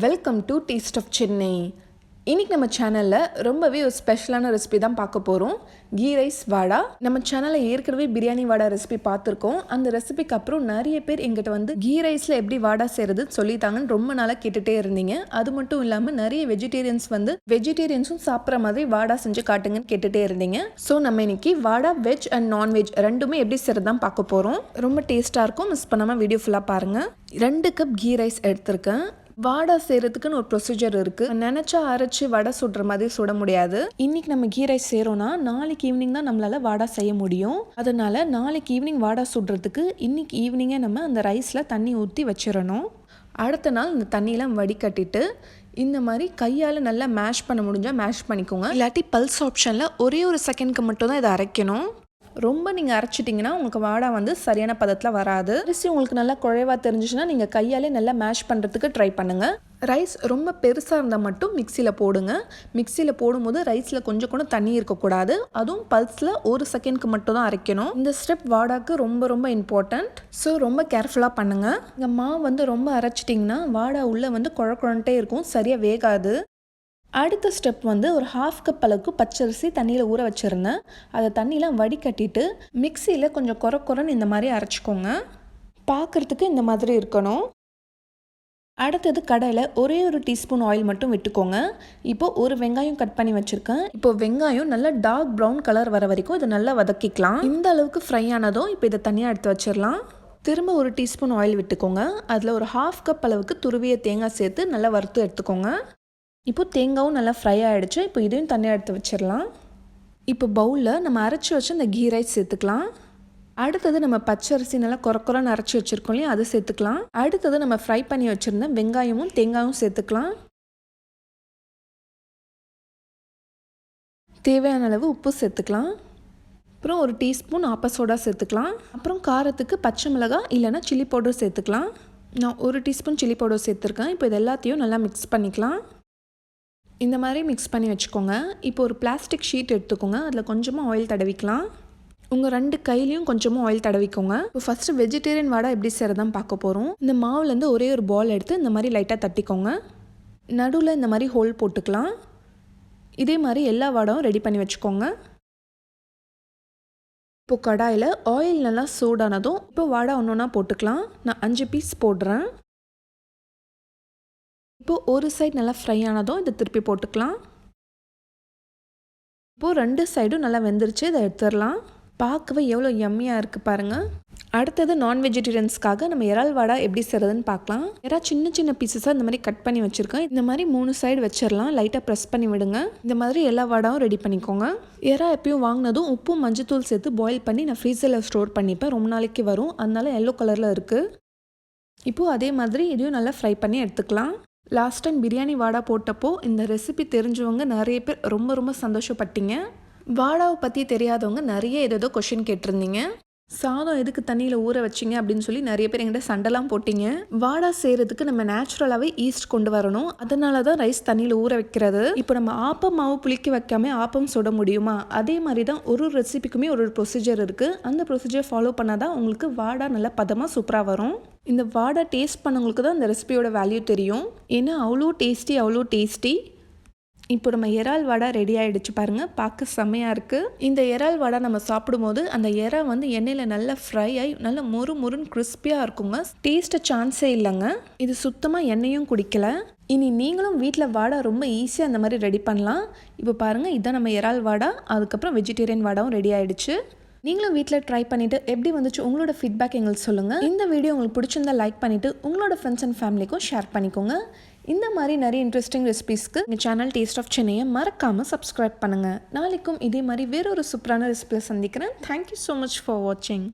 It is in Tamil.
Welcome to taste of Chennai. இன்றைக்கி நம்ம சேனலில் ரொம்பவே ஒரு ஸ்பெஷலான ரெசிபி தான் பார்க்க போகிறோம். கீ ரைஸ் வாடா. நம்ம சேனலில் ஏற்கனவே பிரியாணி வாடா ரெசிபி பார்த்துருக்கோம். அந்த ரெசிபிக்கு அப்புறம் நிறைய பேர் எங்கிட்ட வந்து கீ ரைஸில் எப்படி வாடா செய்கிறது சொல்லித்தாங்கன்னு ரொம்ப நாளாக கேட்டுகிட்டே இருந்தீங்க. அது மட்டும் இல்லாமல் நிறைய வெஜிடேரியன்ஸும் சாப்பிட்ற மாதிரி வாடா செஞ்சு காட்டுங்கன்னு கேட்டுகிட்டே இருந்தீங்க. ஸோ நம்ம இன்னைக்கு வாடா வெஜ் அண்ட் நான்வெஜ் ரெண்டுமே எப்படி செய்கிறது தான் பார்க்க போகிறோம். ரொம்ப டேஸ்ட்டாக இருக்கும். மிஸ் பண்ணாமல் வீடியோ ஃபுல்லாக பாருங்கள். 2 கப் கீ ரைஸ் எடுத்திருக்கேன். வாடை செய்கிறதுக்குன்னு ஒரு ப்ரொசீஜர் இருக்குது. நினச்சா அரைச்சி வடை சுடுற மாதிரி சுட முடியாது. இன்றைக்கி நம்ம கீ ரைஸ் செய்கிறோன்னா நாளைக்கு ஈவினிங் தான் நம்மளால் வாடை செய்ய முடியும். அதனால் நாளைக்கு ஈவினிங் வாடை சுடுறதுக்கு இன்றைக்கி ஈவினிங்கே நம்ம அந்த ரைஸில் தண்ணி ஊற்றி வச்சிடணும். அடுத்த நாள் இந்த தண்ணியெலாம் வடிகட்டிட்டு இந்த மாதிரி கையால் நல்லா மேஷ் பண்ண முடிஞ்சால் மேஷ் பண்ணிக்கோங்க. இல்லாட்டி பல்ஸ் ஆப்ஷனில் ஒரே ஒரு செகண்ட்க்கு மட்டும் தான் இதை அரைக்கணும். ரொம்ப நீங்கள் அரைச்சிட்டிங்கன்னா உங்களுக்கு வாடை வந்து சரியான பதத்தில் வராது. அரிசி உங்களுக்கு நல்லா குழைவாக தெரிஞ்சிச்சுன்னா நீங்கள் கையாலே நல்லா மேஷ் பண்ணுறதுக்கு ட்ரை பண்ணுங்கள். ரைஸ் ரொம்ப பெருசாக இருந்தால் மட்டும் மிக்சியில் போடுங்க. மிக்சியில் போடும்போது ரைஸில் கொஞ்சம் கூட தண்ணி இருக்கக்கூடாது. அதுவும் பல்ஸில் ஒரு செகண்ட்க்கு மட்டும் தான் அரைக்கணும். இந்த ஸ்டெப் வாடாக்கு ரொம்ப ரொம்ப இம்பார்ட்டண்ட். ஸோ ரொம்ப கேர்ஃபுல்லாக பண்ணுங்கள். இந்த மாவு வந்து ரொம்ப அரைச்சிட்டிங்கன்னா வாடை உள்ளே வந்து குழக்குழன்ட்டே இருக்கும், சரியாக வேகாது. அடுத்த ஸ்டெப் வந்து ஒரு 1/2 கப் அளவுக்கு பச்சரிசி தண்ணியில் ஊற வச்சுருந்தேன். அதை தண்ணியெலாம் வடிகட்டிட்டு மிக்சியில் கொஞ்சம் குறன்னு இந்த மாதிரி அரைச்சிக்கோங்க. பார்க்குறதுக்கு இந்த மாதிரி இருக்கணும். அடுத்தது கடாயில் ஒரே ஒரு டீஸ்பூன் ஆயில் மட்டும் விட்டுக்கோங்க. இப்போது ஒரு வெங்காயம் கட் பண்ணி வச்சுருக்கேன். இப்போ வெங்காயம் நல்லா டார்க் ப்ரௌன் கலர் வர வரைக்கும் இதை நல்லா வதக்கிக்கலாம். இந்த அளவுக்கு ஃப்ரை ஆனதும் இப்போ இதை தனியாக எடுத்து வச்சிடலாம். திரும்ப ஒரு டீஸ்பூன் ஆயில் விட்டுக்கோங்க. அதில் ஒரு 1/2 கப் அளவுக்கு துருவிய தேங்காய் சேர்த்து நல்லா வறுத்து எடுத்துக்கோங்க. இப்போ தேங்காயும் நல்லா ஃப்ரை ஆகிடுச்சு. இப்போ இதையும் தனியாக எடுத்து வச்சிடலாம். இப்போ பவுலில் நம்ம அரைச்சி வச்சு இந்த கீ ரைஸ் சேர்த்துக்கலாம். அடுத்தது நம்ம பச்சரிசி நல்லா குறன்னு அரைச்சி வச்சுருக்கோம் இல்லையா, அதை சேர்த்துக்கலாம். அடுத்தது நம்ம ஃப்ரை பண்ணி வச்சுருந்த வெங்காயமும் தேங்காயும் சேர்த்துக்கலாம். தேவையான அளவு உப்பு சேர்த்துக்கலாம். அப்புறம் ஒரு டீஸ்பூன் ஆப்ப சோடா சேர்த்துக்கலாம். அப்புறம் காரத்துக்கு பச்சை மிளகாய் இல்லைன்னா சில்லி பவுடர் சேர்த்துக்கலாம். நான் ஒரு டீஸ்பூன் சில்லி பவுடர் சேர்த்துருக்கேன். இப்போ இது எல்லாத்தையும் நல்லா மிக்ஸ் பண்ணிக்கலாம். இந்த மாதிரி மிக்ஸ் பண்ணி வச்சுக்கோங்க. இப்போ ஒரு பிளாஸ்டிக் ஷீட் எடுத்துக்கோங்க. அதில் கொஞ்சமாக ஆயில் தடவிக்கலாம். உங்கள் 2 கையிலையும் கொஞ்சமாக ஆயில் தடவிக்கோங்க. இப்போ ஃபஸ்ட்டு வெஜிடேரியன் வாடை எப்படி செய்கிறதான் பார்க்க போகிறோம். இந்த மாவுலேருந்து ஒரே ஒரு பால் எடுத்து இந்த மாதிரி லைட்டாக தட்டிக்கோங்க. நடுவில் இந்த மாதிரி ஹோல் போட்டுக்கலாம். இதே மாதிரி எல்லா வாடையும் ரெடி பண்ணி வச்சுக்கோங்க. இப்போ கடாயில் ஆயில் நல்லா சூடானதும் இப்போ வாடை ஒன்றா போட்டுக்கலாம். நான் 5 பீஸ் போடுறேன். இப்போது ஒரு சைடு நல்லா ஃப்ரை ஆனதும் இதை திருப்பி போட்டுக்கலாம். இப்போது 2 சைடும் நல்லா வெந்துருச்சு. இதை எடுத்துடலாம். பார்க்கவே எவ்வளோ யம்மியாக இருக்குது பாருங்கள். அடுத்தது நான் வெஜிடேரியன்ஸ்க்காக நம்ம இறால் வாடா எப்படி செய்கிறதுன்னு பார்க்கலாம். சின்ன சின்ன பீசஸாக இந்த மாதிரி கட் பண்ணி வச்சுருக்கேன். இந்த மாதிரி 3 சைடு வச்சிடலாம். லைட்டாக ப்ரெஸ் பண்ணி விடுங்க. இந்த மாதிரி எல்லா வாடாவும் ரெடி பண்ணிக்கோங்க. இறா எப்பயும் வாங்கினதும் உப்பு மஞ்சத்தூள் சேர்த்து பாயில் பண்ணி நான் ஃப்ரீசரில் ஸ்டோர் பண்ணிப்பேன். ரொம்ப நாளைக்கு வரும். அதனால எல்லோ கலரில் இருக்குது. இப்போது அதே மாதிரி இதையும் நல்லா ஃப்ரை பண்ணி எடுத்துக்கலாம். லாஸ்ட் டைம் பிரியாணி வாடா போட்டப்போ இந்த ரெசிபி தெரிஞ்சவங்க நிறைய பேர் ரொம்ப ரொம்ப சந்தோஷப்பட்டீங்க. வாடாவை பற்றி தெரியாதவங்க நிறைய ஏதோ கொஷின் கேட்டிருந்தீங்க. சாதம் எதுக்கு தண்ணியில் ஊற வச்சிங்க அப்படின்னு சொல்லி நிறைய பேர் எங்கிட்ட சண்டைலாம் போட்டிங்க. வாடா செய்கிறதுக்கு நம்ம நேச்சுரலாகவே ஈஸ்ட் கொண்டு வரணும். அதனால தான் ரைஸ் தண்ணியில் ஊற வைக்கிறது. இப்போ நம்ம ஆப்பம் மாவு புளிக்க வைக்காம ஆப்பம் சுட முடியுமா? அதே மாதிரி தான் ஒரு ரெசிபிக்குமே ஒரு ப்ரொசீஜர் இருக்குது. அந்த ப்ரொசீஜர் ஃபாலோ பண்ணால் தான் உங்களுக்கு வாடா நல்லா பதமாக சூப்பராக வரும். இந்த வாடை டேஸ்ட் பண்ணவங்களுக்கு தான் இந்த ரெசிபியோட வேல்யூ தெரியும். ஏன்னா அவ்வளோ டேஸ்டி. இப்போ நம்ம இறால் வாடை ரெடி ஆகிடுச்சு பாருங்கள். பார்க்க செம்மையாக இருக்குது. இந்த இறால் வாடை நம்ம சாப்பிடும்போது அந்த இறா வந்து எண்ணெயில் நல்லா ஃப்ரை ஆகி நல்லா முறுன்னு கிறிஸ்பியாக இருக்குங்க. டேஸ்ட்டை சான்ஸே இல்லைங்க. இது சுத்தமாக எண்ணெயும் குடிக்கல. இனி நீங்களும் வீட்டில் வாடை ரொம்ப ஈஸியாக அந்த மாதிரி ரெடி பண்ணலாம். இப்போ பாருங்கள், இதுதான் நம்ம இறால் வாடை. அதுக்கப்புறம் வெஜிடேரியன் வாடாவும் ரெடி ஆகிடுச்சு. நீங்களும் வீட்டில் ட்ரை பண்ணிவிட்டு எப்படி வந்துச்சு உங்களோட ஃபீட்பேக் எங்களுக்கு சொல்லுங்கள். இந்த வீடியோ உங்களுக்கு பிடிச்சிருந்தா லைக் பண்ணிவிட்டு உங்களோட ஃப்ரெண்ட்ஸ் அண்ட் ஃபேமிலிக்கும் ஷேர் பண்ணிக்கோங்க. இந்த மாதிரி நிறைய இன்ட்ரெஸ்டிங் ரெசிபீஸ்க்கு இந்த சேனல் டேஸ்ட் ஆஃப் சென்னையை மறக்காமல் சப்ஸ்கிரைப் பண்ணுங்கள். நாளைக்கும் இதே மாதிரி வேறொரு சூப்பரான ரெசிபியில் சந்திக்கிறேன். தேங்க்யூ ஸோ மச் ஃபார் வாட்சிங்.